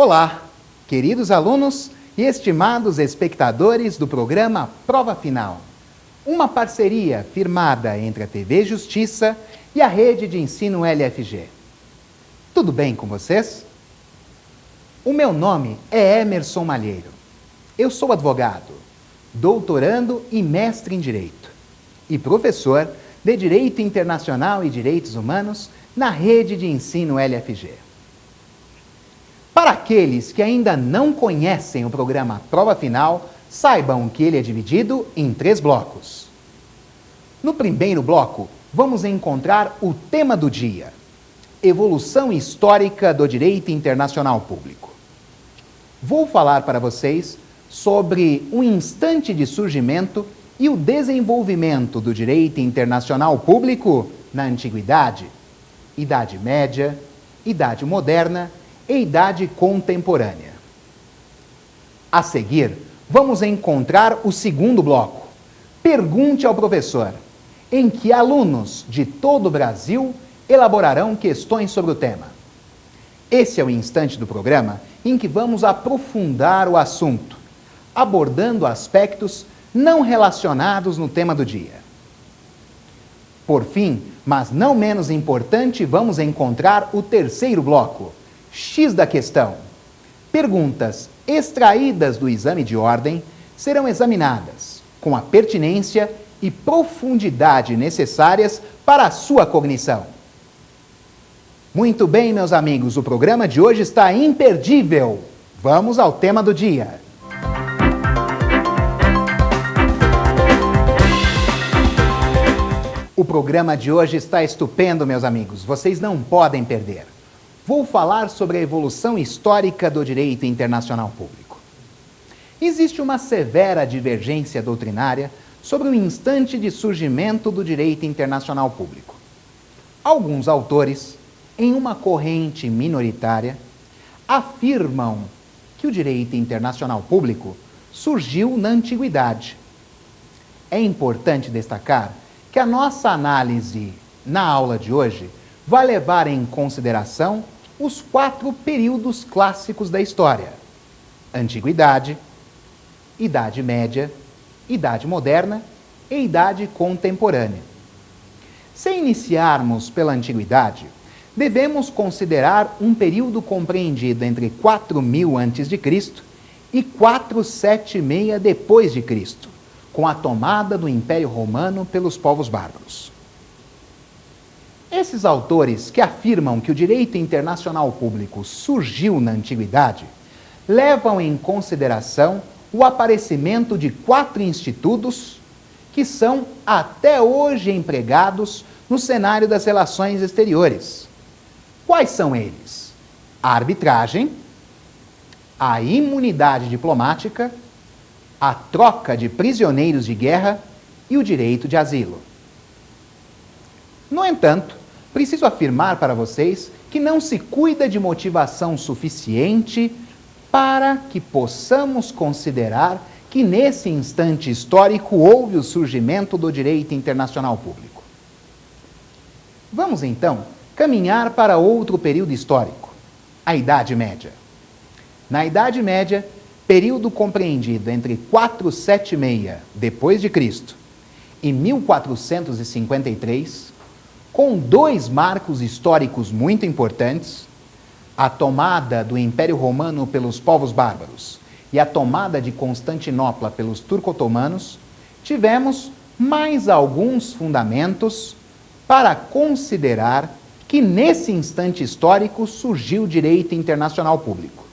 Olá, queridos alunos e estimados espectadores do programa Prova Final, uma parceria firmada entre a TV Justiça e a Rede de Ensino LFG. Tudo bem com vocês? O meu nome é Emerson Malheiro. Eu sou advogado, doutorando e mestre em Direito e professor de Direito Internacional e Direitos Humanos na Rede de Ensino LFG. Para aqueles que ainda não conhecem o programa Prova Final, saibam que ele é dividido em 3 blocos. No primeiro bloco, vamos encontrar o tema do dia: evolução histórica do direito internacional público. Vou falar para vocês sobre o instante de surgimento e o desenvolvimento do direito internacional público na Antiguidade, Idade Média, Idade Moderna e Idade Contemporânea. A seguir, vamos encontrar o segundo bloco, Pergunte ao Professor, em que alunos de todo o Brasil elaborarão questões sobre o tema. Esse é o instante do programa em que vamos aprofundar o assunto, abordando aspectos não relacionados no tema do dia. Por fim, mas não menos importante, vamos encontrar o terceiro bloco, X da questão. Perguntas extraídas do exame de ordem serão examinadas com a pertinência e profundidade necessárias para a sua cognição. Muito bem, meus amigos, o programa de hoje está imperdível. Vamos ao tema do dia. O programa de hoje está estupendo, meus amigos. Vocês não podem perder. Vou falar sobre a evolução histórica do direito internacional público. Existe uma severa divergência doutrinária sobre o instante de surgimento do direito internacional público. Alguns autores, em uma corrente minoritária, afirmam que o direito internacional público surgiu na Antiguidade. É importante destacar que a nossa análise na aula de hoje vai levar em consideração os 4 períodos clássicos da história: Antiguidade, Idade Média, Idade Moderna e Idade Contemporânea. Se iniciarmos pela Antiguidade, devemos considerar um período compreendido entre 4000 a.C. e 476 d.C., com a tomada do Império Romano pelos povos bárbaros. Esses autores que afirmam que o direito internacional público surgiu na Antiguidade levam em consideração o aparecimento de 4 institutos que são até hoje empregados no cenário das relações exteriores. Quais são eles? A arbitragem, a imunidade diplomática, a troca de prisioneiros de guerra e o direito de asilo. No entanto, preciso afirmar para vocês que não se cuida de motivação suficiente para que possamos considerar que nesse instante histórico houve o surgimento do direito internacional público. Vamos então caminhar para outro período histórico, a Idade Média. Na Idade Média, período compreendido entre 476 d.C. e 1453, com 2 marcos históricos muito importantes: a tomada do Império Romano pelos povos bárbaros e a tomada de Constantinopla pelos turco-otomanos, tivemos mais alguns fundamentos para considerar que nesse instante histórico surgiu o direito internacional público.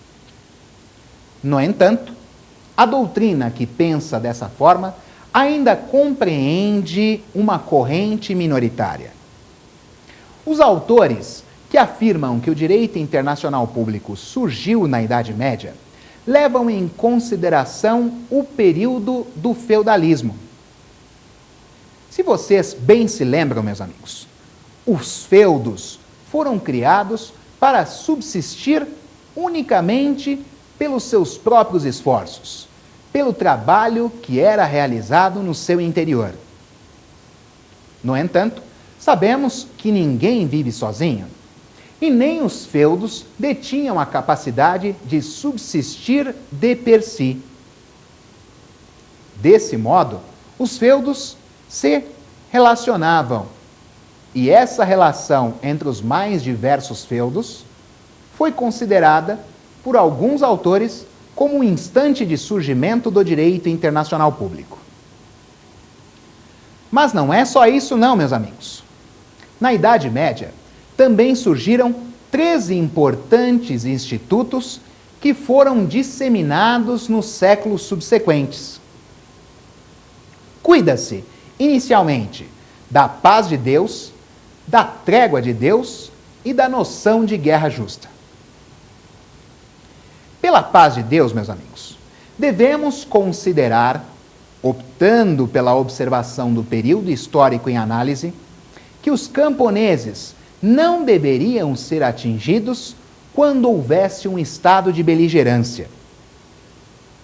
No entanto, a doutrina que pensa dessa forma ainda compreende uma corrente minoritária. Os autores que afirmam que o direito internacional público surgiu na Idade Média levam em consideração o período do feudalismo. Se vocês bem se lembram, meus amigos, os feudos foram criados para subsistir unicamente pelos seus próprios esforços, pelo trabalho que era realizado no seu interior. No entanto, sabemos que ninguém vive sozinho e nem os feudos detinham a capacidade de subsistir de per si. Desse modo, os feudos se relacionavam, e essa relação entre os mais diversos feudos foi considerada por alguns autores como um instante de surgimento do direito internacional público. Mas não é só isso não, meus amigos. Na Idade Média, também surgiram 13 importantes institutos que foram disseminados nos séculos subsequentes. Cuida-se, inicialmente, da paz de Deus, da trégua de Deus e da noção de guerra justa. Pela paz de Deus, meus amigos, devemos considerar, optando pela observação do período histórico em análise, que os camponeses não deveriam ser atingidos quando houvesse um estado de beligerância.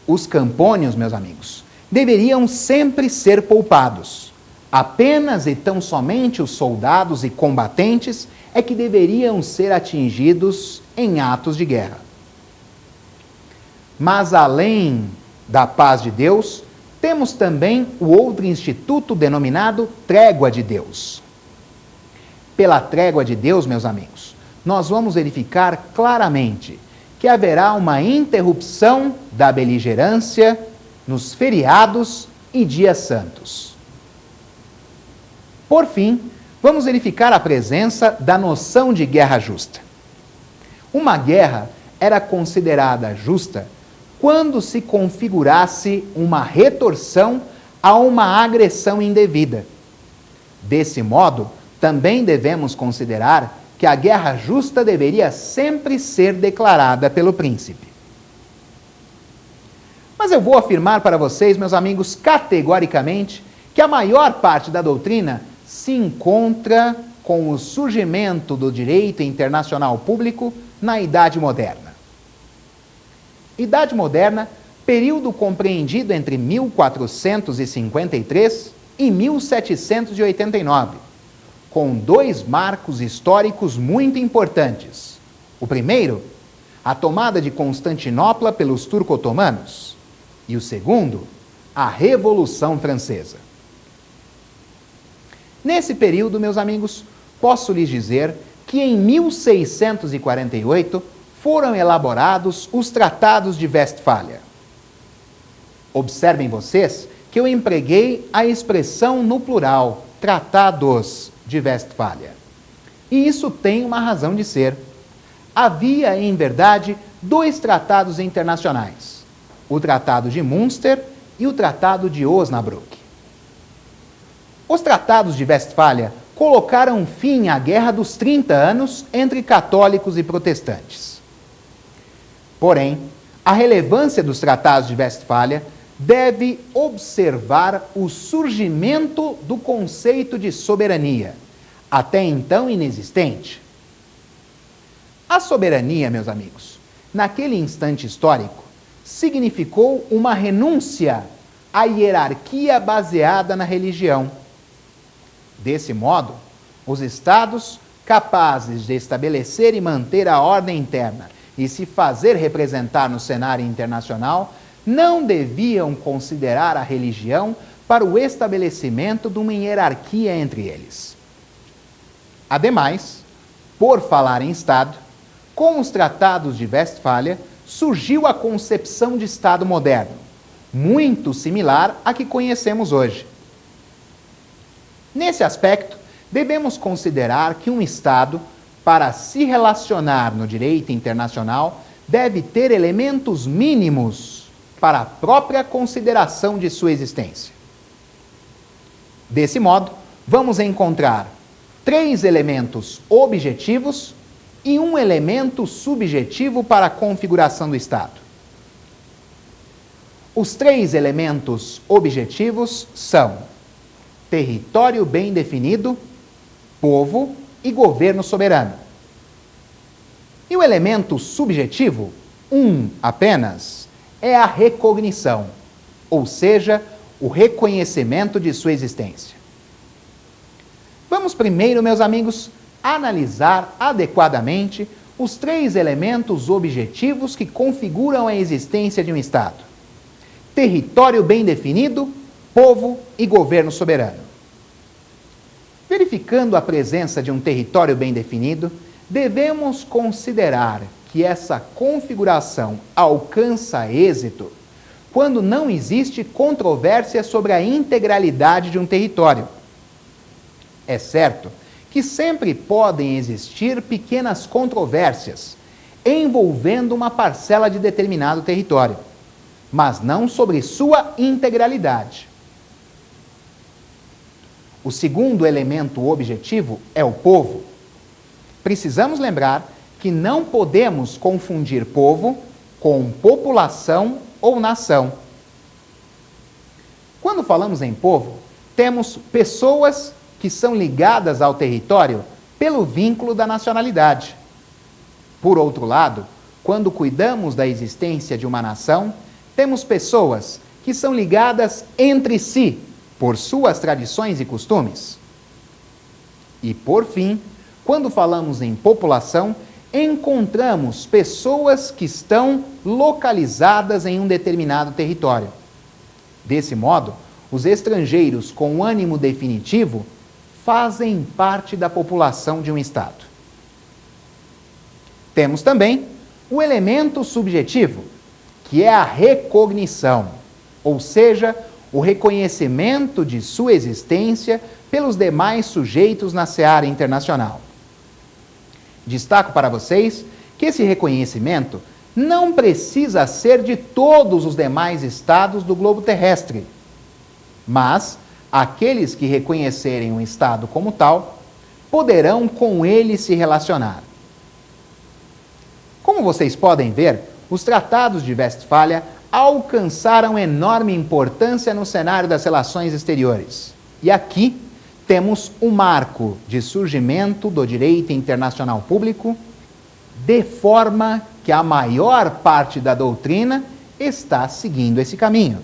Os campônios, meus amigos, deveriam sempre ser poupados. Apenas e tão somente os soldados e combatentes é que deveriam ser atingidos em atos de guerra. Mas além da paz de Deus, temos também o outro instituto denominado trégua de Deus. Pela trégua de Deus, meus amigos, nós vamos verificar claramente que haverá uma interrupção da beligerância nos feriados e dias santos. Por fim, vamos verificar a presença da noção de guerra justa. Uma guerra era considerada justa quando se configurasse uma retorção a uma agressão indevida. Desse modo, também devemos considerar que a guerra justa deveria sempre ser declarada pelo príncipe. Mas eu vou afirmar para vocês, meus amigos, categoricamente, que a maior parte da doutrina se encontra com o surgimento do direito internacional público na Idade Moderna. Idade Moderna, período compreendido entre 1453 e 1789, com dois marcos históricos muito importantes. O primeiro, a tomada de Constantinopla pelos turco-otomanos, e o segundo, a Revolução Francesa. Nesse período, meus amigos, posso lhes dizer que em 1648 foram elaborados os Tratados de Westfália. Observem vocês que eu empreguei a expressão no plural, Tratados de Westfália. E isso tem uma razão de ser. Havia, em verdade, dois tratados internacionais, o Tratado de Münster e o Tratado de Osnabrück. Os Tratados de Westfália colocaram fim à Guerra dos 30 Anos entre católicos e protestantes. Porém, a relevância dos Tratados de Westfália deve observar o surgimento do conceito de soberania, até então inexistente. A soberania, meus amigos, naquele instante histórico, significou uma renúncia à hierarquia baseada na religião. Desse modo, os estados capazes de estabelecer e manter a ordem interna e se fazer representar no cenário internacional não deviam considerar a religião para o estabelecimento de uma hierarquia entre eles. Ademais, por falar em Estado, com os Tratados de Westfália surgiu a concepção de Estado moderno, muito similar à que conhecemos hoje. Nesse aspecto, devemos considerar que um Estado, para se relacionar no direito internacional, deve ter elementos mínimos para a própria consideração de sua existência. Desse modo, vamos encontrar 3 elementos objetivos e um elemento subjetivo para a configuração do Estado. Os 3 elementos objetivos são território bem definido, povo e governo soberano. E o elemento subjetivo, apenas, é a recognição, ou seja, o reconhecimento de sua existência. Vamos primeiro, meus amigos, analisar adequadamente os 3 elementos objetivos que configuram a existência de um Estado: território bem definido, povo e governo soberano. Verificando a presença de um território bem definido, devemos considerar que essa configuração alcança êxito quando não existe controvérsia sobre a integralidade de um território. É certo que sempre podem existir pequenas controvérsias envolvendo uma parcela de determinado território, mas não sobre sua integralidade. O segundo elemento objetivo é o povo. Precisamos lembrar que não podemos confundir povo com população ou nação. Quando falamos em povo, temos pessoas que são ligadas ao território pelo vínculo da nacionalidade. Por outro lado, quando cuidamos da existência de uma nação, temos pessoas que são ligadas entre si por suas tradições e costumes. E, por fim, quando falamos em população, encontramos pessoas que estão localizadas em um determinado território. Desse modo, os estrangeiros com ânimo definitivo fazem parte da população de um Estado. Temos também o elemento subjetivo, que é a recognição, ou seja, o reconhecimento de sua existência pelos demais sujeitos na seara internacional. Destaco para vocês que esse reconhecimento não precisa ser de todos os demais estados do globo terrestre, mas aqueles que reconhecerem um estado como tal poderão com ele se relacionar. Como vocês podem ver, os tratados de Westfália alcançaram enorme importância no cenário das relações exteriores. E aqui temos um marco de surgimento do direito internacional público, de forma que a maior parte da doutrina está seguindo esse caminho.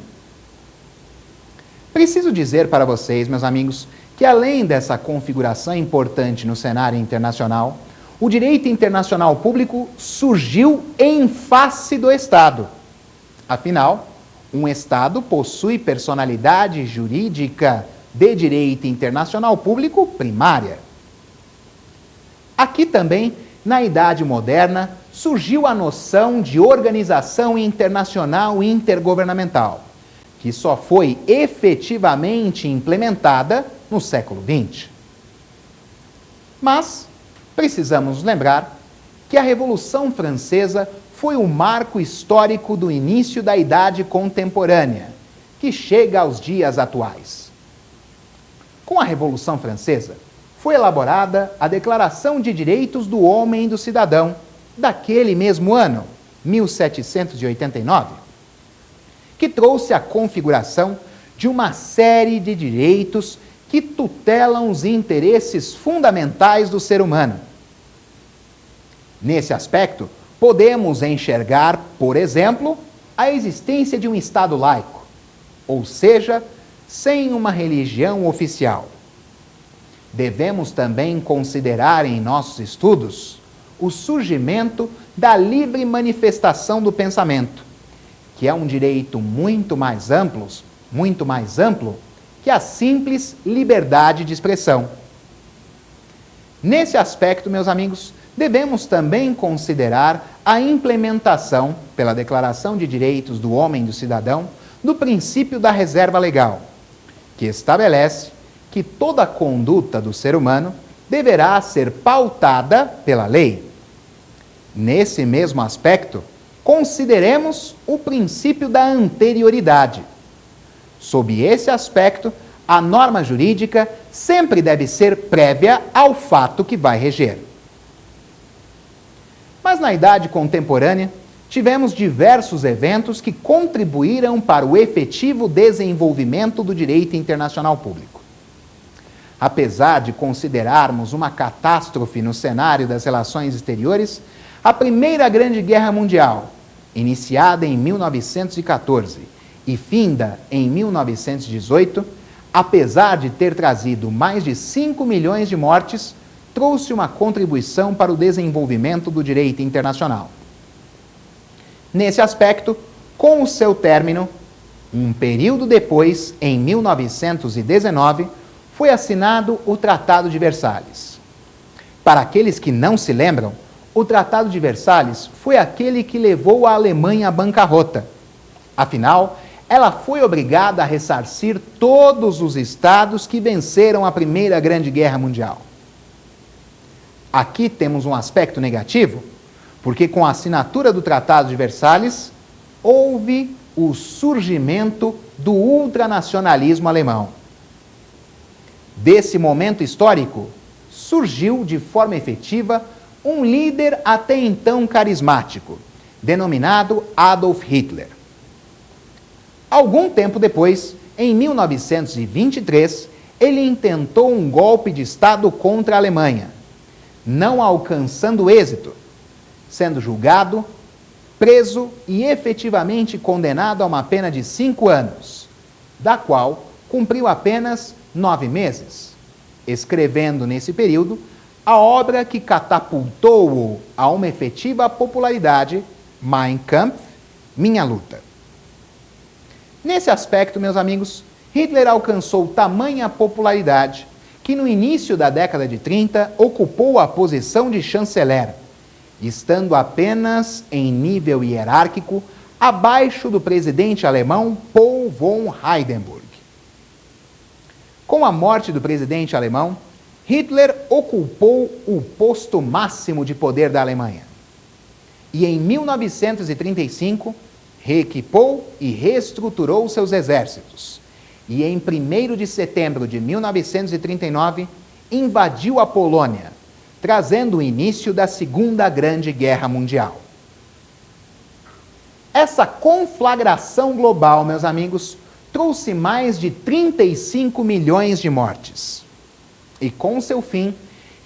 Preciso dizer para vocês, meus amigos, que além dessa configuração importante no cenário internacional, o direito internacional público surgiu em face do Estado. Afinal, um Estado possui personalidade jurídica de direito internacional público primária. Aqui também, na Idade Moderna, surgiu a noção de organização internacional intergovernamental, que só foi efetivamente implementada no século XX. Mas precisamos lembrar que a Revolução Francesa foi o marco histórico do início da Idade Contemporânea, que chega aos dias atuais. Com a Revolução Francesa, foi elaborada a Declaração de Direitos do Homem e do Cidadão, daquele mesmo ano, 1789, que trouxe a configuração de uma série de direitos que tutelam os interesses fundamentais do ser humano. Nesse aspecto, podemos enxergar, por exemplo, a existência de um Estado laico, ou seja, sem uma religião oficial. Devemos também considerar em nossos estudos o surgimento da livre manifestação do pensamento, que é um direito muito mais amplo que a simples liberdade de expressão. Nesse aspecto, meus amigos, devemos também considerar a implementação, pela Declaração de Direitos do Homem e do Cidadão, do princípio da reserva legal, que estabelece que toda conduta do ser humano deverá ser pautada pela lei. Nesse mesmo aspecto, consideremos o princípio da anterioridade. Sob esse aspecto, a norma jurídica sempre deve ser prévia ao fato que vai reger. Mas na Idade Contemporânea, tivemos diversos eventos que contribuíram para o efetivo desenvolvimento do direito internacional público. Apesar de considerarmos uma catástrofe no cenário das relações exteriores, a Primeira Grande Guerra Mundial, iniciada em 1914 e finda em 1918, apesar de ter trazido mais de 5 milhões de mortes, trouxe uma contribuição para o desenvolvimento do direito internacional. Nesse aspecto, com o seu término, um período depois, em 1919, foi assinado o Tratado de Versalhes. Para aqueles que não se lembram, o Tratado de Versalhes foi aquele que levou a Alemanha à bancarrota. Afinal, ela foi obrigada a ressarcir todos os estados que venceram a Primeira Grande Guerra Mundial. Aqui temos um aspecto negativo, porque com a assinatura do Tratado de Versalhes, houve o surgimento do ultranacionalismo alemão. Desse momento histórico, surgiu de forma efetiva um líder até então carismático, denominado Adolf Hitler. Algum tempo depois, em 1923, ele intentou um golpe de Estado contra a Alemanha, não alcançando êxito, sendo julgado, preso e efetivamente condenado a uma pena de 5 anos, da qual cumpriu apenas 9 meses, escrevendo nesse período a obra que catapultou-o a uma efetiva popularidade, Mein Kampf, Minha Luta. Nesse aspecto, meus amigos, Hitler alcançou tamanha popularidade que no início da década de 30 ocupou a posição de chanceler, estando apenas em nível hierárquico abaixo do presidente alemão Paul von Hindenburg. Com a morte do presidente alemão, Hitler ocupou o posto máximo de poder da Alemanha. E em 1935, reequipou e reestruturou seus exércitos. E em 1º de setembro de 1939, invadiu a Polônia, trazendo o início da Segunda Grande Guerra Mundial. Essa conflagração global, meus amigos, trouxe mais de 35 milhões de mortes. E com seu fim,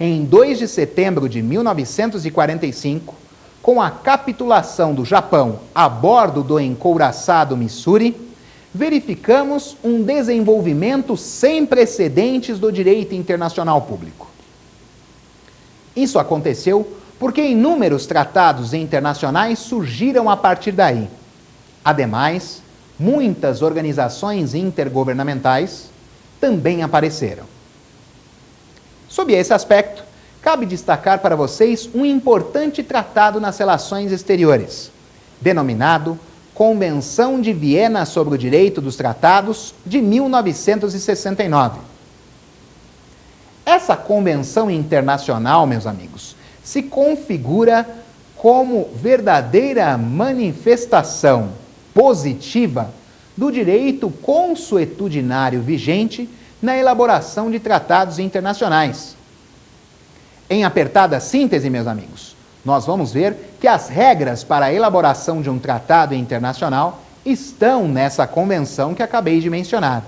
em 2 de setembro de 1945, com a capitulação do Japão a bordo do encouraçado Missouri, verificamos um desenvolvimento sem precedentes do direito internacional público. Isso aconteceu porque inúmeros tratados internacionais surgiram a partir daí. Ademais, muitas organizações intergovernamentais também apareceram. Sob esse aspecto, cabe destacar para vocês um importante tratado nas relações exteriores, denominado Convenção de Viena sobre o Direito dos Tratados, de 1969. Essa convenção internacional, meus amigos, se configura como verdadeira manifestação positiva do direito consuetudinário vigente na elaboração de tratados internacionais. Em apertada síntese, meus amigos, nós vamos ver que as regras para a elaboração de um tratado internacional estão nessa convenção que acabei de mencionar.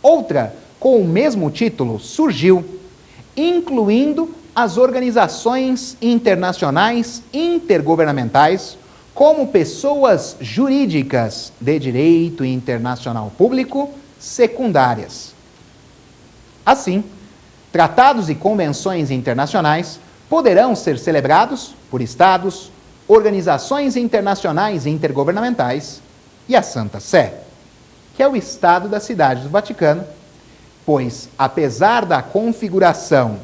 Outra, com o mesmo título, surgiu, incluindo as organizações internacionais intergovernamentais como pessoas jurídicas de direito internacional público secundárias. Assim, tratados e convenções internacionais poderão ser celebrados por estados, organizações internacionais intergovernamentais e a Santa Sé, que é o Estado da Cidade do Vaticano, pois, apesar da configuração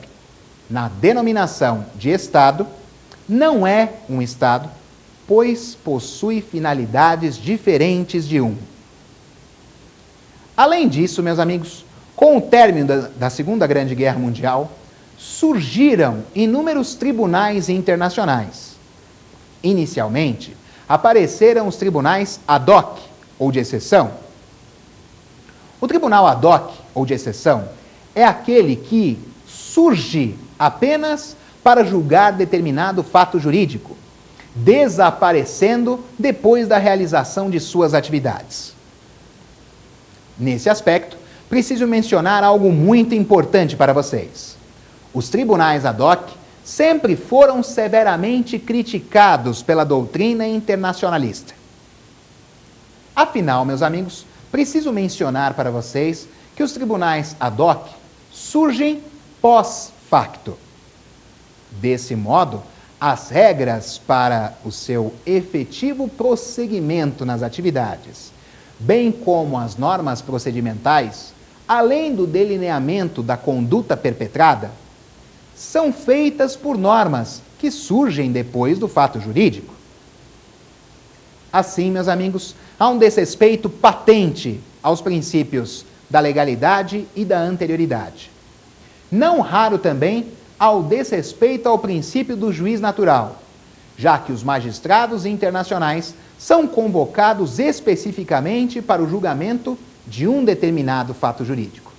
na denominação de Estado, não é um Estado, pois possui finalidades diferentes de um. Além disso, meus amigos, com o término da Segunda Grande Guerra Mundial, surgiram inúmeros tribunais internacionais. Inicialmente, apareceram os tribunais ad hoc, ou de exceção. O tribunal ad hoc, ou de exceção, é aquele que surge apenas para julgar determinado fato jurídico, desaparecendo depois da realização de suas atividades. Nesse aspecto, preciso mencionar algo muito importante para vocês. Os tribunais ad hoc sempre foram severamente criticados pela doutrina internacionalista. Afinal, meus amigos, preciso mencionar para vocês que os tribunais ad hoc surgem pós facto. Desse modo, as regras para o seu efetivo prosseguimento nas atividades, bem como as normas procedimentais, além do delineamento da conduta perpetrada, são feitas por normas que surgem depois do fato jurídico. Assim, meus amigos, há um desrespeito patente aos princípios da legalidade e da anterioridade. Não raro também ao desrespeito ao princípio do juiz natural, já que os magistrados internacionais são convocados especificamente para o julgamento de um determinado fato jurídico.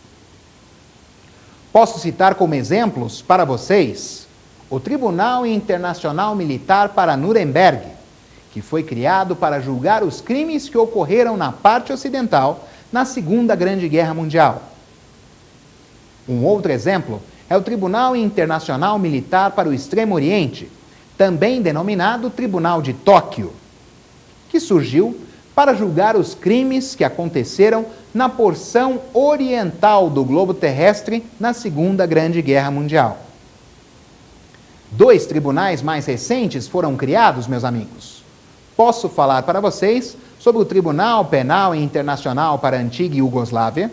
Posso citar como exemplos para vocês o Tribunal Internacional Militar para Nuremberg, que foi criado para julgar os crimes que ocorreram na parte ocidental na Segunda Grande Guerra Mundial. Um outro exemplo é o Tribunal Internacional Militar para o Extremo Oriente, também denominado Tribunal de Tóquio, que surgiu para julgar os crimes que aconteceram na porção oriental do globo terrestre na Segunda Grande Guerra Mundial. 2 tribunais mais recentes foram criados, meus amigos. Posso falar para vocês sobre o Tribunal Penal Internacional para a Antiga Iugoslávia,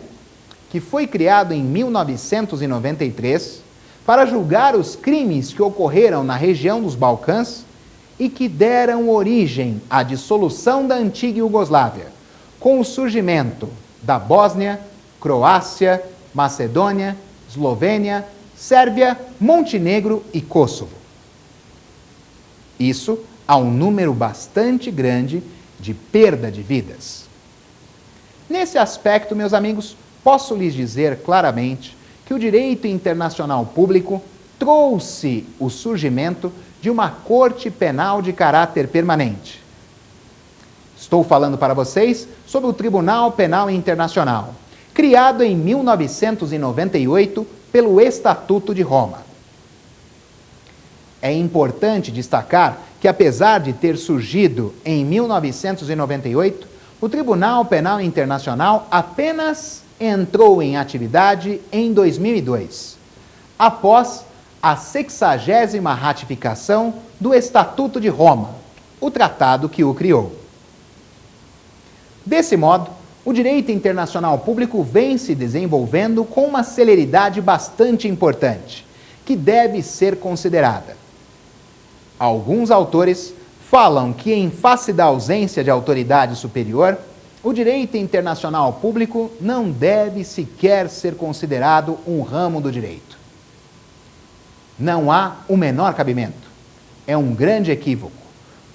que foi criado em 1993 para julgar os crimes que ocorreram na região dos Balcãs e que deram origem à dissolução da antiga Iugoslávia, com o surgimento da Bósnia, Croácia, Macedônia, Eslovênia, Sérvia, Montenegro e Kosovo. Isso há um número bastante grande de perda de vidas. Nesse aspecto, meus amigos, posso lhes dizer claramente que o direito internacional público trouxe o surgimento de uma corte penal de caráter permanente. Estou falando para vocês sobre o Tribunal Penal Internacional, criado em 1998 pelo Estatuto de Roma. É importante destacar que, apesar de ter surgido em 1998, o Tribunal Penal Internacional apenas entrou em atividade em 2002, após a 60ª ratificação do Estatuto de Roma, o tratado que o criou. Desse modo, o direito internacional público vem se desenvolvendo com uma celeridade bastante importante, que deve ser considerada. Alguns autores falam que, em face da ausência de autoridade superior, o direito internacional público não deve sequer ser considerado um ramo do direito. Não há o menor cabimento. É um grande equívoco,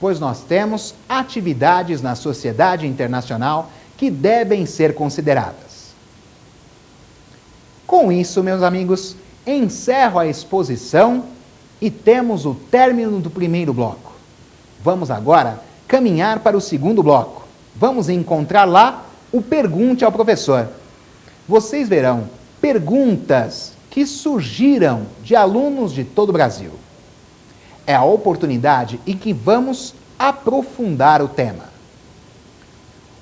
pois nós temos atividades na sociedade internacional que devem ser consideradas. Com isso, meus amigos, encerro a exposição e temos o término do primeiro bloco. Vamos agora caminhar para o segundo bloco. Vamos encontrar lá o Pergunte ao Professor. Vocês verão perguntas que surgiram de alunos de todo o Brasil. É a oportunidade em que vamos aprofundar o tema.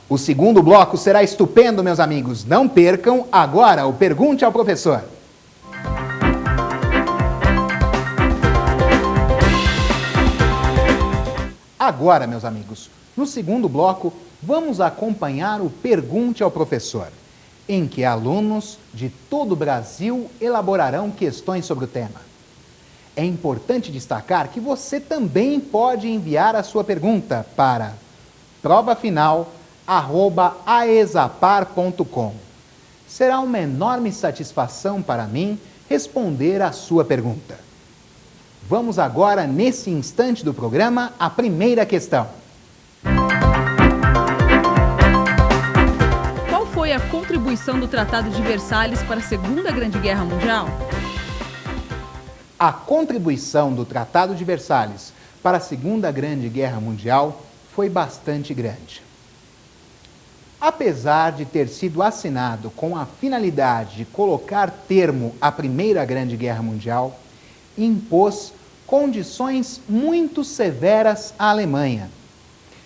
O segundo bloco será estupendo, meus amigos. Não percam agora o Pergunte ao Professor. Agora, meus amigos, no segundo bloco, vamos acompanhar o Pergunte ao Professor, em que alunos de todo o Brasil elaborarão questões sobre o tema. É importante destacar que você também pode enviar a sua pergunta para provafinal@aesapar.com. Será uma enorme satisfação para mim responder a sua pergunta. Vamos agora, nesse instante do programa, à primeira questão. Qual foi a contribuição do Tratado de Versalhes para a Segunda Grande Guerra Mundial? A contribuição do Tratado de Versalhes para a Segunda Grande Guerra Mundial foi bastante grande. Apesar de ter sido assinado com a finalidade de colocar termo à Primeira Grande Guerra Mundial, impôs condições muito severas à Alemanha,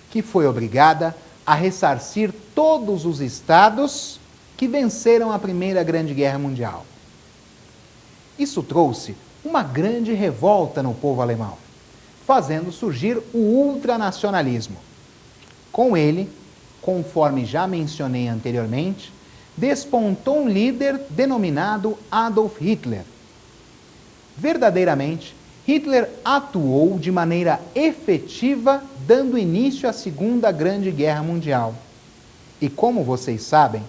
que foi obrigada a ressarcir todos os estados que venceram a Primeira Grande Guerra Mundial. Isso trouxe uma grande revolta no povo alemão, fazendo surgir o ultranacionalismo. Com ele, conforme já mencionei anteriormente, despontou um líder denominado Adolf Hitler. Verdadeiramente, Hitler atuou de maneira efetiva, dando início à Segunda Grande Guerra Mundial. E como vocês sabem,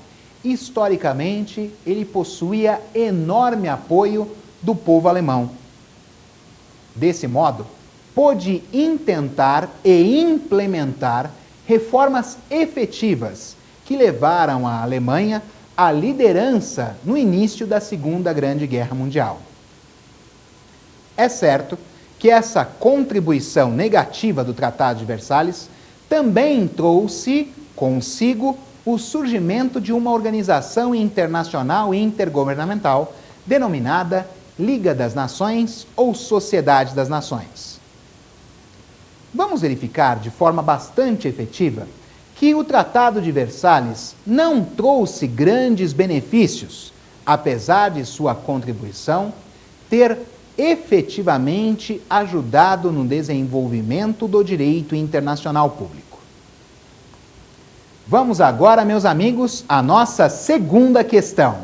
historicamente, ele possuía enorme apoio do povo alemão. Desse modo, pôde intentar e implementar reformas efetivas que levaram a Alemanha à liderança no início da Segunda Grande Guerra Mundial. É certo que essa contribuição negativa do Tratado de Versalhes também trouxe consigo o surgimento de uma organização internacional e intergovernamental denominada Liga das Nações ou Sociedade das Nações. Vamos verificar de forma bastante efetiva que o Tratado de Versalhes não trouxe grandes benefícios, apesar de sua contribuição ter efetivamente ajudado no desenvolvimento do direito internacional público. Vamos agora, meus amigos, à nossa segunda questão.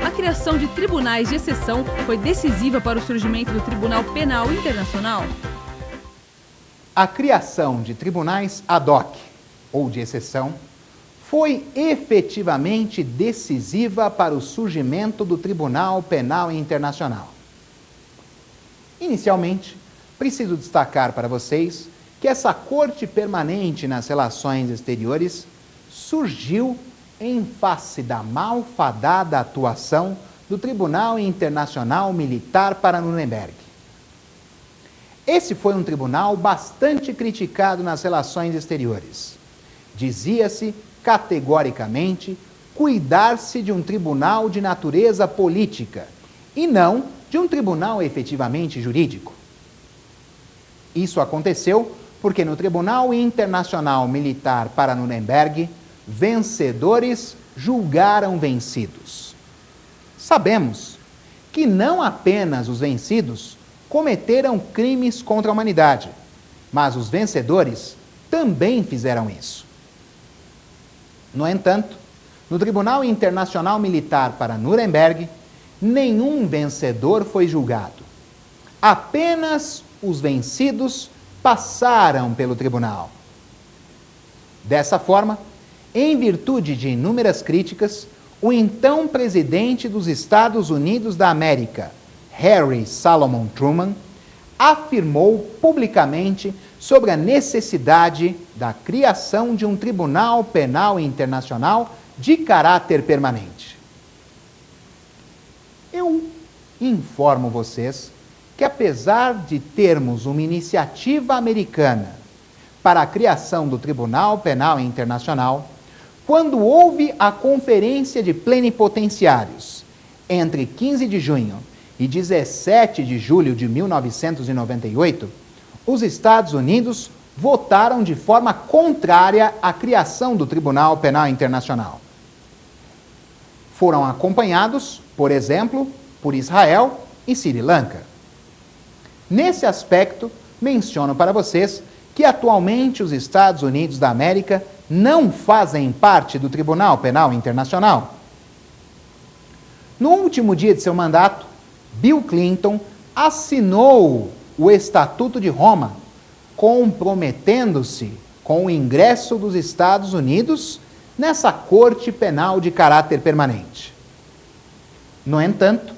A criação de tribunais de exceção foi decisiva para o surgimento do Tribunal Penal Internacional? A criação de tribunais ad hoc, ou de exceção, foi efetivamente decisiva para o surgimento do Tribunal Penal Internacional. Inicialmente, preciso destacar para vocês que essa corte permanente nas relações exteriores surgiu em face da malfadada atuação do Tribunal Internacional Militar para Nuremberg. Esse foi um tribunal bastante criticado nas relações exteriores. Dizia-se, categoricamente, cuidar-se de um tribunal de natureza política e não de um tribunal efetivamente jurídico. Isso aconteceu porque no Tribunal Internacional Militar para Nuremberg, vencedores julgaram vencidos. Sabemos que não apenas os vencidos cometeram crimes contra a humanidade, mas os vencedores também fizeram isso. No entanto, no Tribunal Internacional Militar para Nuremberg, nenhum vencedor foi julgado. Apenas os vencidos passaram pelo tribunal. Dessa forma, em virtude de inúmeras críticas, o então presidente dos Estados Unidos da América, Harry Salomon Truman, afirmou publicamente sobre a necessidade da criação de um Tribunal Penal Internacional de caráter permanente. Eu informo vocês que, apesar de termos uma iniciativa americana para a criação do Tribunal Penal Internacional, quando houve a Conferência de Plenipotenciários entre 15 de junho e 17 de julho de 1998, os Estados Unidos votaram de forma contrária à criação do Tribunal Penal Internacional. Foram acompanhados, por exemplo, por Israel e Sri Lanka. Nesse aspecto, menciono para vocês que atualmente os Estados Unidos da América não fazem parte do Tribunal Penal Internacional. No último dia de seu mandato, Bill Clinton assinou o Estatuto de Roma, comprometendo-se com o ingresso dos Estados Unidos nessa Corte Penal de caráter permanente. No entanto,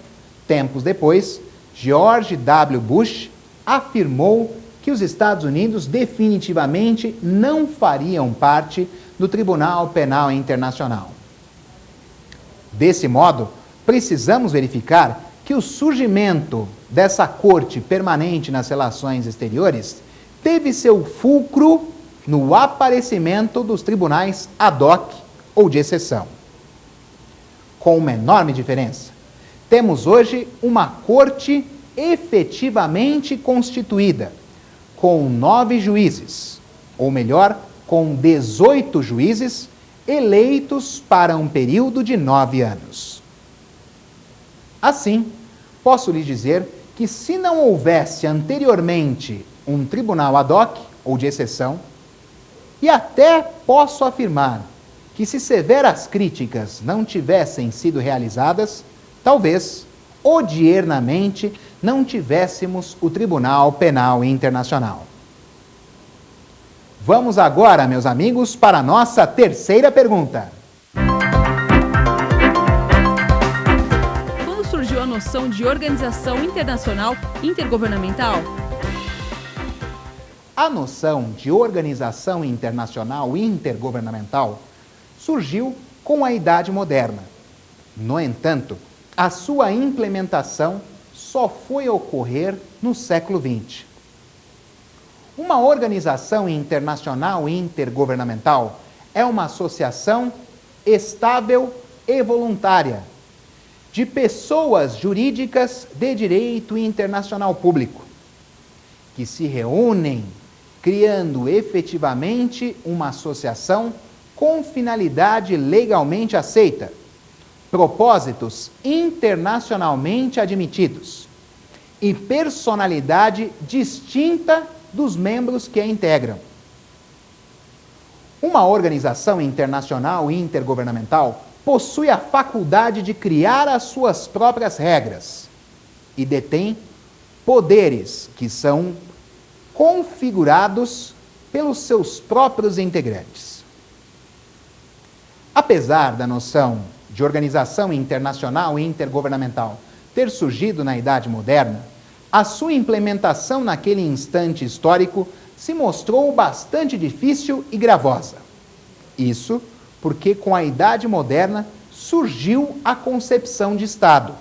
tempos depois, George W. Bush afirmou que os Estados Unidos definitivamente não fariam parte do Tribunal Penal Internacional. Desse modo, precisamos verificar que o surgimento dessa corte permanente nas relações exteriores teve seu fulcro no aparecimento dos tribunais ad hoc ou de exceção. Com uma enorme diferença, temos hoje uma corte efetivamente constituída, com 9 juízes, ou melhor, com 18 juízes eleitos para um período de 9 anos. Assim, posso lhes dizer que se não houvesse anteriormente um tribunal ad hoc, ou de exceção, e até posso afirmar que se severas críticas não tivessem sido realizadas, talvez, odiernamente, não tivéssemos o Tribunal Penal Internacional. Vamos agora, meus amigos, para a nossa terceira pergunta. Quando surgiu a noção de organização internacional intergovernamental? A noção de organização internacional intergovernamental surgiu com a Idade Moderna. No entanto, a sua implementação só foi ocorrer no século XX. Uma organização internacional intergovernamental é uma associação estável e voluntária de pessoas jurídicas de direito internacional público, que se reúnem criando efetivamente uma associação com finalidade legalmente aceita, propósitos internacionalmente admitidos e personalidade distinta dos membros que a integram. Uma organização internacional intergovernamental possui a faculdade de criar as suas próprias regras e detém poderes que são configurados pelos seus próprios integrantes. Apesar da noção de organização internacional intergovernamental ter surgido na Idade Moderna, a sua implementação naquele instante histórico se mostrou bastante difícil e gravosa. Isso porque com a Idade Moderna surgiu a concepção de Estado.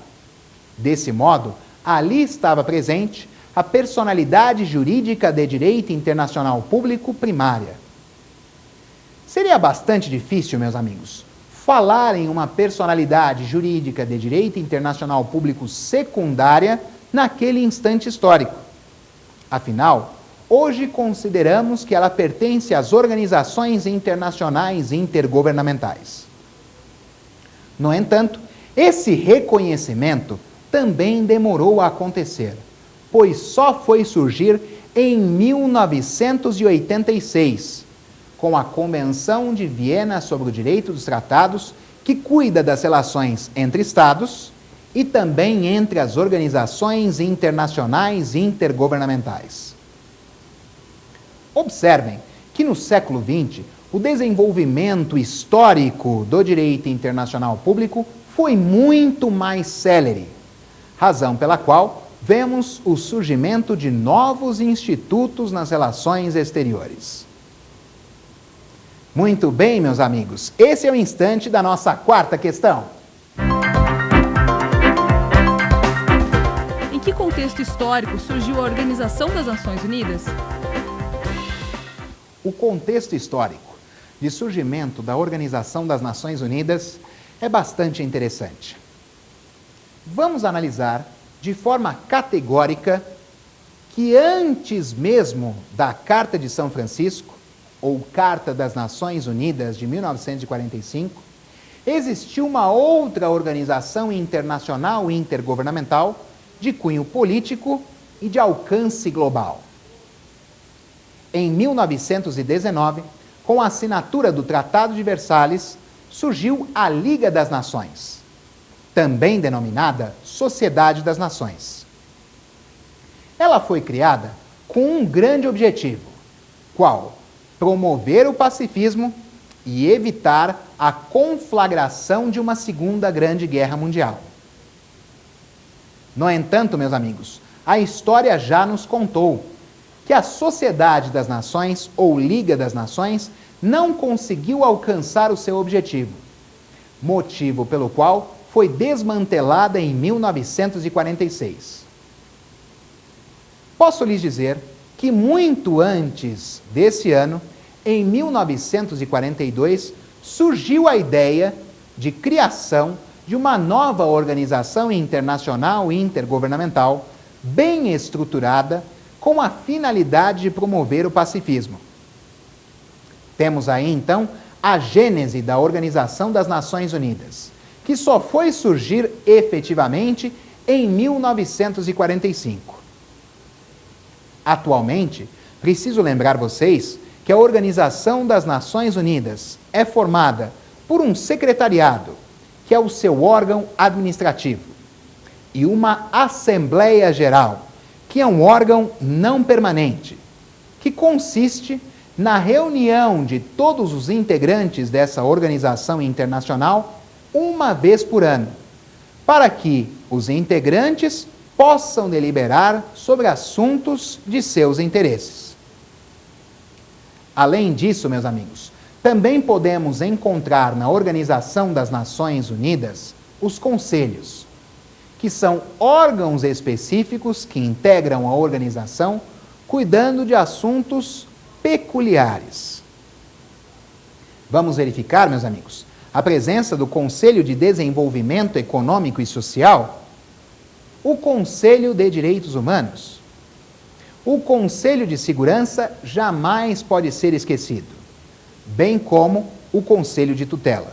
Desse modo, ali estava presente a personalidade jurídica de direito internacional público primária. Seria bastante difícil, meus amigos, falar em uma personalidade jurídica de direito internacional público secundária naquele instante histórico. Afinal, hoje consideramos que ela pertence às organizações internacionais intergovernamentais. No entanto, esse reconhecimento também demorou a acontecer, pois só foi surgir em 1986, com a Convenção de Viena sobre o Direito dos Tratados, que cuida das relações entre Estados e também entre as organizações internacionais intergovernamentais. Observem que no século XX, o desenvolvimento histórico do direito internacional público foi muito mais célere, razão pela qual vemos o surgimento de novos institutos nas relações exteriores. Muito bem, meus amigos, esse é o instante da nossa quarta questão. Em que contexto histórico surgiu a Organização das Nações Unidas? O contexto histórico de surgimento da Organização das Nações Unidas é bastante interessante. Vamos analisar de forma categórica que antes mesmo da Carta de São Francisco, ou Carta das Nações Unidas de 1945, existiu uma outra organização internacional intergovernamental de cunho político e de alcance global. Em 1919, com a assinatura do Tratado de Versalhes, surgiu a Liga das Nações, também denominada Sociedade das Nações. Ela foi criada com um grande objetivo, qual? Promover o pacifismo e evitar a conflagração de uma segunda grande guerra mundial. No entanto, meus amigos, a história já nos contou que a Sociedade das Nações, ou Liga das Nações, não conseguiu alcançar o seu objetivo, motivo pelo qual foi desmantelada em 1946. Posso lhes dizer que muito antes desse ano, em 1942, surgiu a ideia de criação de uma nova organização internacional intergovernamental, bem estruturada, com a finalidade de promover o pacifismo. Temos aí, então, a gênese da Organização das Nações Unidas, que só foi surgir efetivamente em 1945. Atualmente, preciso lembrar vocês que a Organização das Nações Unidas é formada por um secretariado, que é o seu órgão administrativo, e uma Assembleia Geral, que é um órgão não permanente, que consiste na reunião de todos os integrantes dessa organização internacional uma vez por ano, para que os integrantes possam deliberar sobre assuntos de seus interesses. Além disso, meus amigos, também podemos encontrar na Organização das Nações Unidas os conselhos, que são órgãos específicos que integram a organização, cuidando de assuntos peculiares. Vamos verificar, meus amigos, a presença do Conselho de Desenvolvimento Econômico e Social, o Conselho de Direitos Humanos. O Conselho de Segurança jamais pode ser esquecido, bem como o Conselho de Tutela.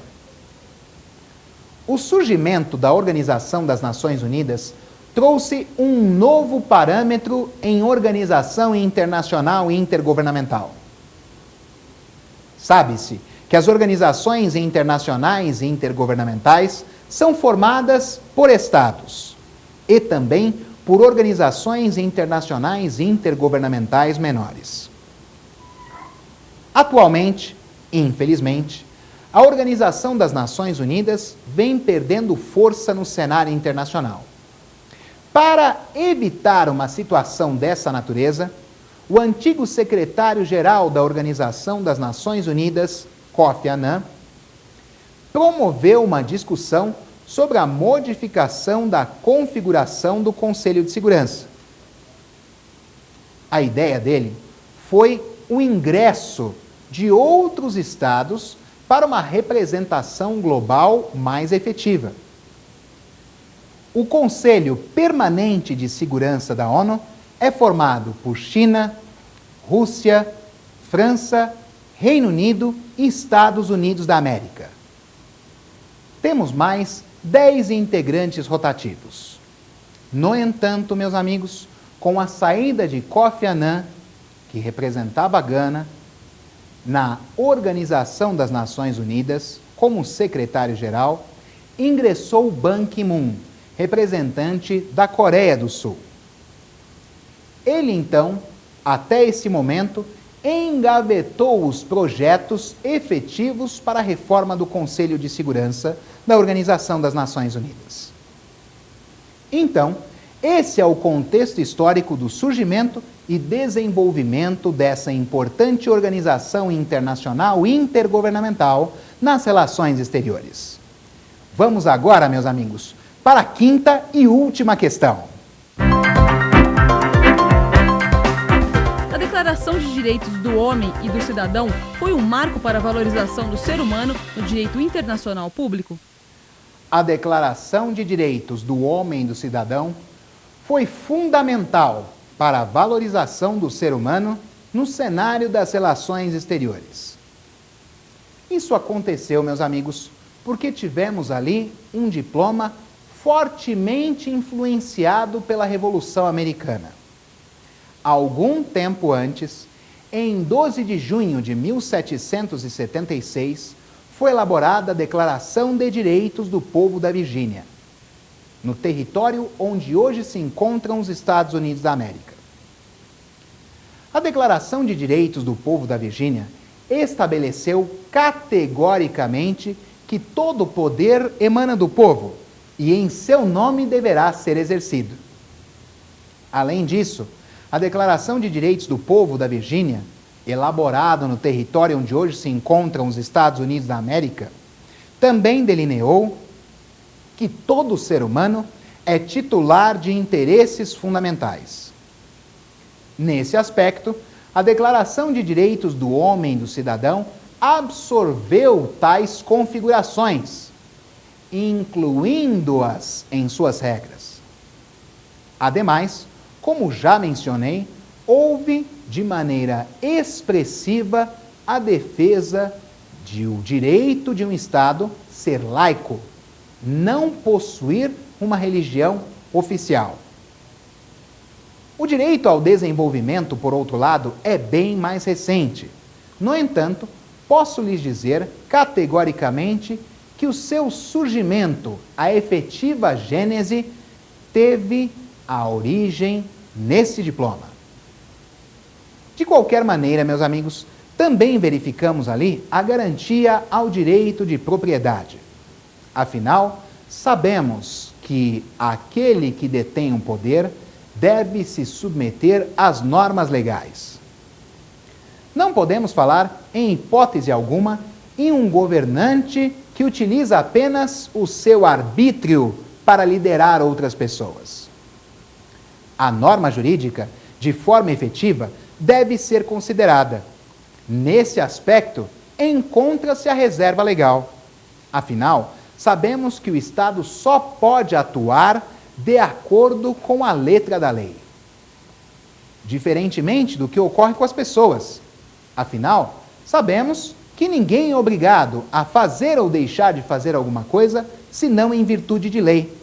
O surgimento da Organização das Nações Unidas trouxe um novo parâmetro em organização internacional e intergovernamental. Sabe-se que as organizações internacionais e intergovernamentais são formadas por estados e também por organizações internacionais e intergovernamentais menores. Atualmente, infelizmente, a Organização das Nações Unidas vem perdendo força no cenário internacional. Para evitar uma situação dessa natureza, o antigo secretário-geral da Organização das Nações Unidas, Kofi Annan, promoveu uma discussão sobre a modificação da configuração do Conselho de Segurança. A ideia dele foi o ingresso de outros estados para uma representação global mais efetiva. O Conselho Permanente de Segurança da ONU é formado por China, Rússia, França, Reino Unido e Estados Unidos da América. Temos mais 10 integrantes rotativos. No entanto, meus amigos, com a saída de Kofi Annan, que representava Gana, na Organização das Nações Unidas, como secretário-geral, ingressou Ban Ki-moon, representante da Coreia do Sul. Ele, então, até esse momento, engavetou os projetos efetivos para a reforma do Conselho de Segurança da Organização das Nações Unidas. Então, esse é o contexto histórico do surgimento e desenvolvimento dessa importante organização internacional intergovernamental nas relações exteriores. Vamos agora, meus amigos, para a quinta e última questão. A Declaração de Direitos do Homem e do Cidadão foi um marco para a valorização do ser humano no direito internacional público? A Declaração de Direitos do Homem e do Cidadão foi fundamental para a valorização do ser humano no cenário das relações exteriores. Isso aconteceu, meus amigos, porque tivemos ali um diploma fortemente influenciado pela Revolução Americana. Algum tempo antes, em 12 de junho de 1776, foi elaborada a Declaração de Direitos do Povo da Virgínia, no território onde hoje se encontram os Estados Unidos da América. A Declaração de Direitos do Povo da Virgínia estabeleceu categoricamente que todo poder emana do povo e em seu nome deverá ser exercido. Além disso, a Declaração de Direitos do Povo da Virgínia, elaborada no território onde hoje se encontram os Estados Unidos da América, também delineou que todo ser humano é titular de interesses fundamentais. Nesse aspecto, a Declaração de Direitos do Homem e do Cidadão absorveu tais configurações, incluindo-as em suas regras. Ademais, como já mencionei, houve de maneira expressiva a defesa do direito de um Estado ser laico, não possuir uma religião oficial. O direito ao desenvolvimento, por outro lado, é bem mais recente. No entanto, posso lhes dizer categoricamente que o seu surgimento, a efetiva gênese, teve a origem nesse diploma. De qualquer maneira, meus amigos, também verificamos ali a garantia ao direito de propriedade. Afinal, sabemos que aquele que detém um poder deve se submeter às normas legais. Não podemos falar, em hipótese alguma, em um governante que utiliza apenas o seu arbítrio para liderar outras pessoas. A norma jurídica, de forma efetiva, deve ser considerada. Nesse aspecto, encontra-se a reserva legal. Afinal, sabemos que o Estado só pode atuar de acordo com a letra da lei. Diferentemente do que ocorre com as pessoas. Afinal, sabemos que ninguém é obrigado a fazer ou deixar de fazer alguma coisa, senão em virtude de lei.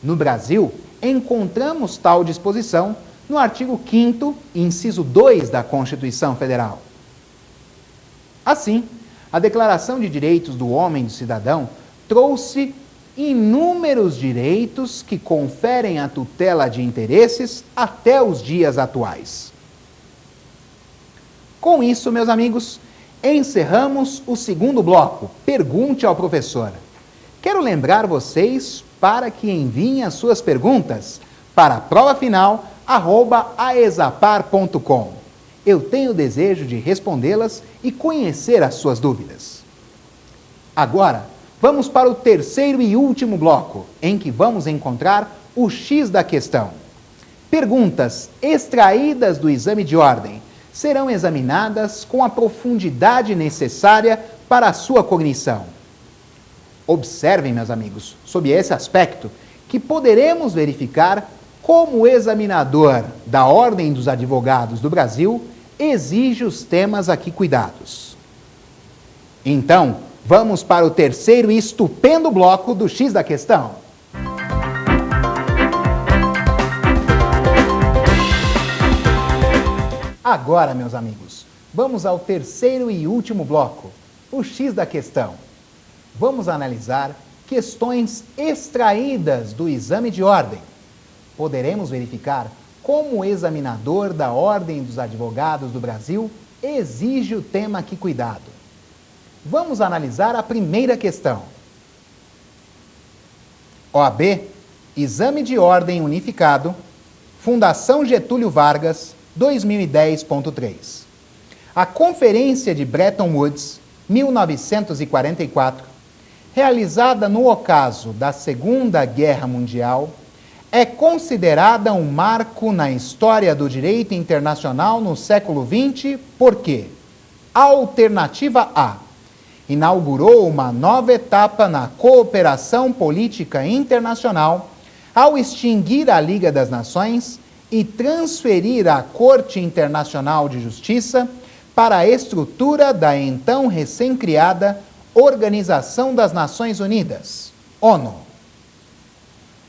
No Brasil, encontramos tal disposição no artigo 5º, inciso 2 da Constituição Federal. Assim, a Declaração de Direitos do Homem e do Cidadão trouxe inúmeros direitos que conferem a tutela de interesses até os dias atuais. Com isso, meus amigos, encerramos o segundo bloco, Pergunte ao Professor. Quero lembrar vocês para que enviem as suas perguntas para a provafinal@aexapar.com. Eu tenho o desejo de respondê-las e conhecer as suas dúvidas. Agora, vamos para o terceiro e último bloco, em que vamos encontrar o X da questão. Perguntas extraídas do exame de ordem serão examinadas com a profundidade necessária para a sua cognição. Observem, meus amigos, sob esse aspecto, que poderemos verificar como o examinador da Ordem dos Advogados do Brasil exige os temas aqui cuidados. Então, vamos para o terceiro e estupendo bloco do X da questão. Agora, meus amigos, vamos ao terceiro e último bloco, o X da questão. Vamos analisar questões extraídas do exame de ordem. Poderemos verificar como o examinador da Ordem dos Advogados do Brasil exige o tema aqui cuidado. Vamos analisar a primeira questão. OAB, Exame de Ordem Unificado, Fundação Getúlio Vargas, 2010.3. A Conferência de Bretton Woods, 1944, realizada no ocaso da Segunda Guerra Mundial, é considerada um marco na história do direito internacional no século XX porque alternativa A. Inaugurou uma nova etapa na cooperação política internacional ao extinguir a Liga das Nações e transferir a Corte Internacional de Justiça para a estrutura da então recém-criada Organização das Nações Unidas, ONU.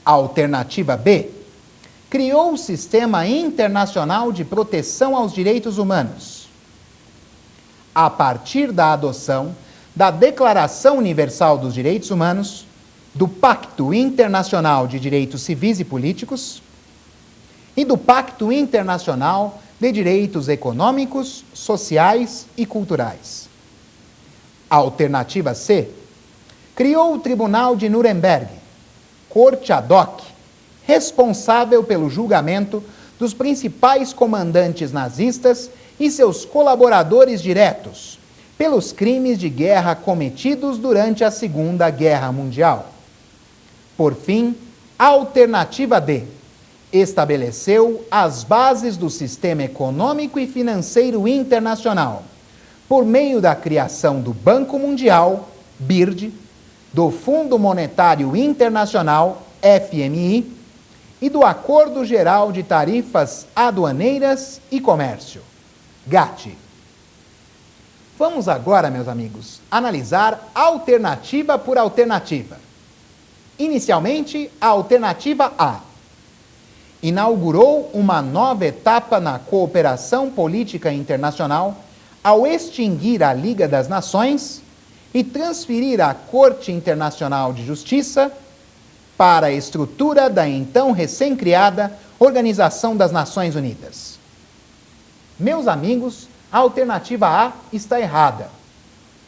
Alternativa B. Criou o Sistema Internacional de Proteção aos Direitos Humanos. A partir da adoção da Declaração Universal dos Direitos Humanos, do Pacto Internacional de Direitos Civis e Políticos e do Pacto Internacional de Direitos Econômicos, Sociais e Culturais. Alternativa C. Criou o Tribunal de Nuremberg, corte ad hoc, responsável pelo julgamento dos principais comandantes nazistas e seus colaboradores diretos, pelos crimes de guerra cometidos durante a Segunda Guerra Mundial. Por fim, alternativa D. Estabeleceu as bases do sistema econômico e financeiro internacional, por meio da criação do Banco Mundial, BIRD, do Fundo Monetário Internacional, FMI, e do Acordo Geral de Tarifas Aduaneiras e Comércio, GATT. Vamos agora, meus amigos, analisar alternativa por alternativa. Inicialmente, a alternativa A. Inaugurou uma nova etapa na cooperação política internacional ao extinguir a Liga das Nações e transferir a Corte Internacional de Justiça para a estrutura da então recém-criada Organização das Nações Unidas. Meus amigos, a alternativa A está errada,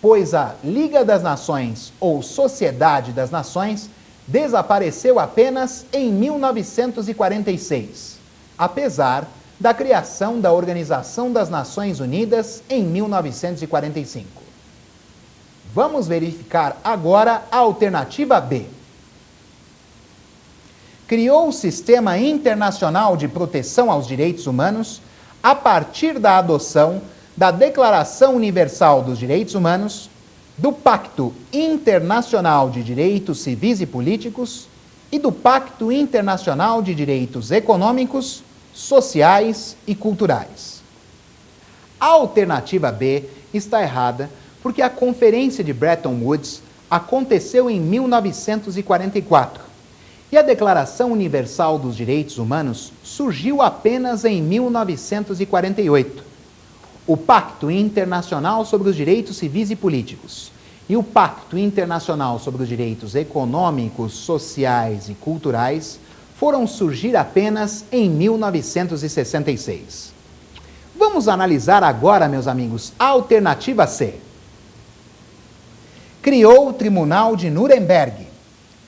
pois a Liga das Nações ou Sociedade das Nações desapareceu apenas em 1946, apesar da criação da Organização das Nações Unidas em 1945. Vamos verificar agora a alternativa B. Criou o Sistema Internacional de Proteção aos Direitos Humanos a partir da adoção da Declaração Universal dos Direitos Humanos, do Pacto Internacional de Direitos Civis e Políticos e do Pacto Internacional de Direitos Econômicos, Sociais e Culturais. A alternativa B está errada porque a Conferência de Bretton Woods aconteceu em 1944 e a Declaração Universal dos Direitos Humanos surgiu apenas em 1948. O Pacto Internacional sobre os Direitos Civis e Políticos e o Pacto Internacional sobre os Direitos Econômicos, Sociais e Culturais foram surgir apenas em 1966. Vamos analisar agora, meus amigos, a alternativa C. Criou o Tribunal de Nuremberg,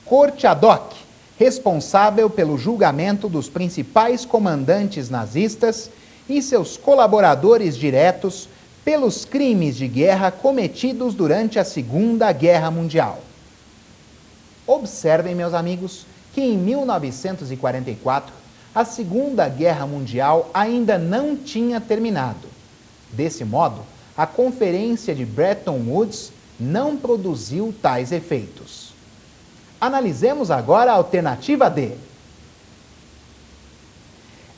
corte ad hoc, responsável pelo julgamento dos principais comandantes nazistas e seus colaboradores diretos pelos crimes de guerra cometidos durante a Segunda Guerra Mundial. Observem, meus amigos, que em 1944, a Segunda Guerra Mundial ainda não tinha terminado. Desse modo, a Conferência de Bretton Woods não produziu tais efeitos. Analisemos agora a alternativa D.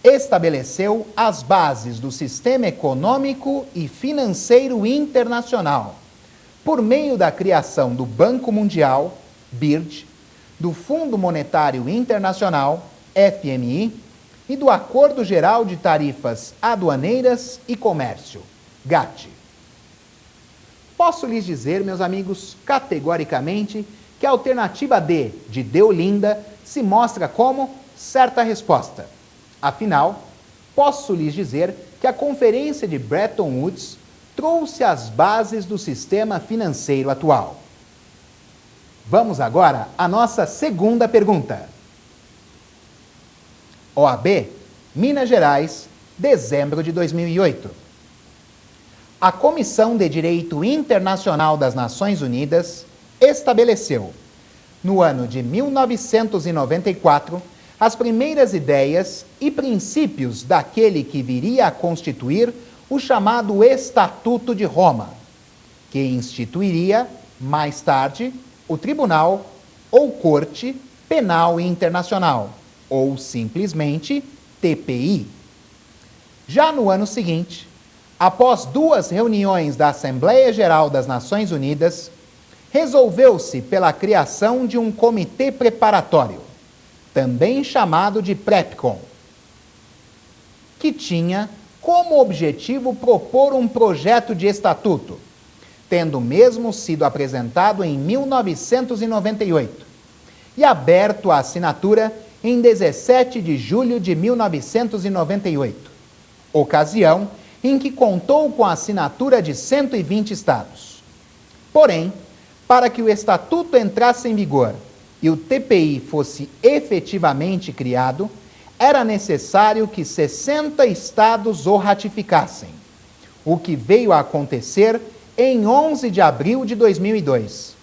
Estabeleceu as bases do sistema econômico e financeiro internacional, por meio da criação do Banco Mundial, BIRD, do Fundo Monetário Internacional, FMI, e do Acordo Geral de Tarifas Aduaneiras e Comércio, GATT. Posso lhes dizer, meus amigos, categoricamente, que a alternativa D, de Deolinda, se mostra como certa resposta. Afinal, posso lhes dizer que a Conferência de Bretton Woods trouxe as bases do sistema financeiro atual. Vamos agora à nossa segunda pergunta. OAB, Minas Gerais, dezembro de 2008. A Comissão de Direito Internacional das Nações Unidas estabeleceu, no ano de 1994, as primeiras ideias e princípios daquele que viria a constituir o chamado Estatuto de Roma, que instituiria, mais tarde, o Tribunal ou Corte Penal Internacional, ou simplesmente TPI. Já no ano seguinte, após 2 reuniões da Assembleia Geral das Nações Unidas, resolveu-se pela criação de um comitê preparatório, também chamado de PrepCom, que tinha como objetivo propor um projeto de estatuto, tendo mesmo sido apresentado em 1998 e aberto à assinatura em 17 de julho de 1998, ocasião em que contou com a assinatura de 120 estados. Porém, para que o estatuto entrasse em vigor e o TPI fosse efetivamente criado, era necessário que 60 estados o ratificassem, o que veio a acontecer em 11 de abril de 2002.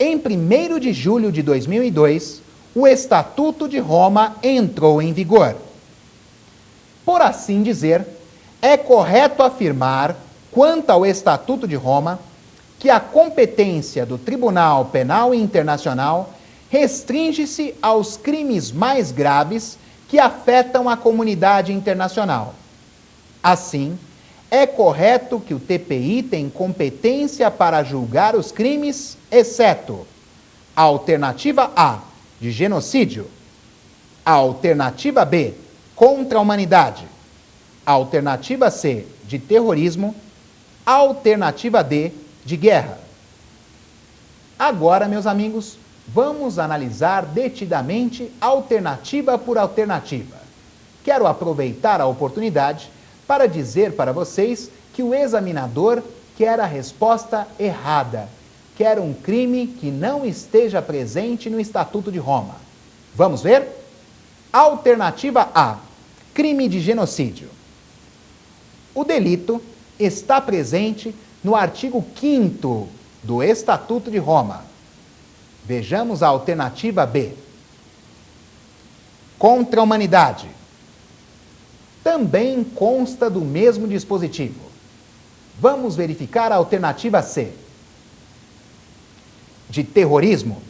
Em 1º de julho de 2002, o Estatuto de Roma entrou em vigor. Por assim dizer, é correto afirmar, quanto ao Estatuto de Roma, que a competência do Tribunal Penal Internacional restringe-se aos crimes mais graves que afetam a comunidade internacional. Assim, é correto que o TPI tem competência para julgar os crimes, exceto a alternativa A, de genocídio. Alternativa B, contra a humanidade. Alternativa C, de terrorismo. Alternativa D, de guerra. Agora, meus amigos, vamos analisar detidamente alternativa por alternativa. Quero aproveitar a oportunidade para dizer para vocês que o examinador quer a resposta errada, quer um crime que não esteja presente no Estatuto de Roma. Vamos ver? Alternativa A, crime de genocídio. O delito está presente no artigo 5º do Estatuto de Roma. Vejamos a alternativa B. Contra a humanidade. Também consta do mesmo dispositivo. Vamos verificar a alternativa C. De terrorismo.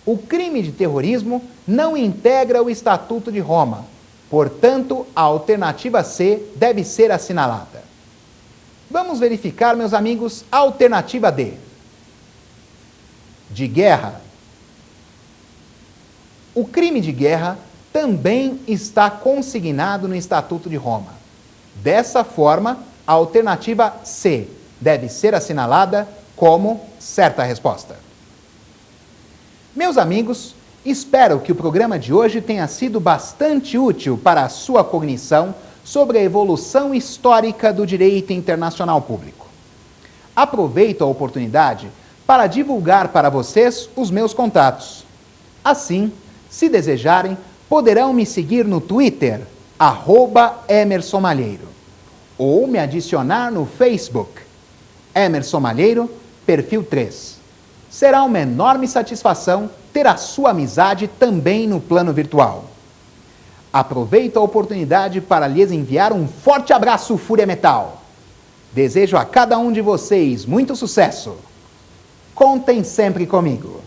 O crime de terrorismo não integra o Estatuto de Roma. Portanto, a alternativa C deve ser assinalada. Vamos verificar, meus amigos, a alternativa D. De guerra. O crime de guerra também está consignado no Estatuto de Roma. Dessa forma, a alternativa C deve ser assinalada como certa resposta. Meus amigos, espero que o programa de hoje tenha sido bastante útil para a sua cognição sobre a evolução histórica do direito internacional público. Aproveito a oportunidade para divulgar para vocês os meus contatos. Assim, se desejarem, poderão me seguir no Twitter, @EmersonMalheiro, ou me adicionar no Facebook, Emerson Malheiro, perfil 3. Será uma enorme satisfação ter a sua amizade também no plano virtual. Aproveito a oportunidade para lhes enviar um forte abraço, Fúria Metal. Desejo a cada um de vocês muito sucesso. Contem sempre comigo.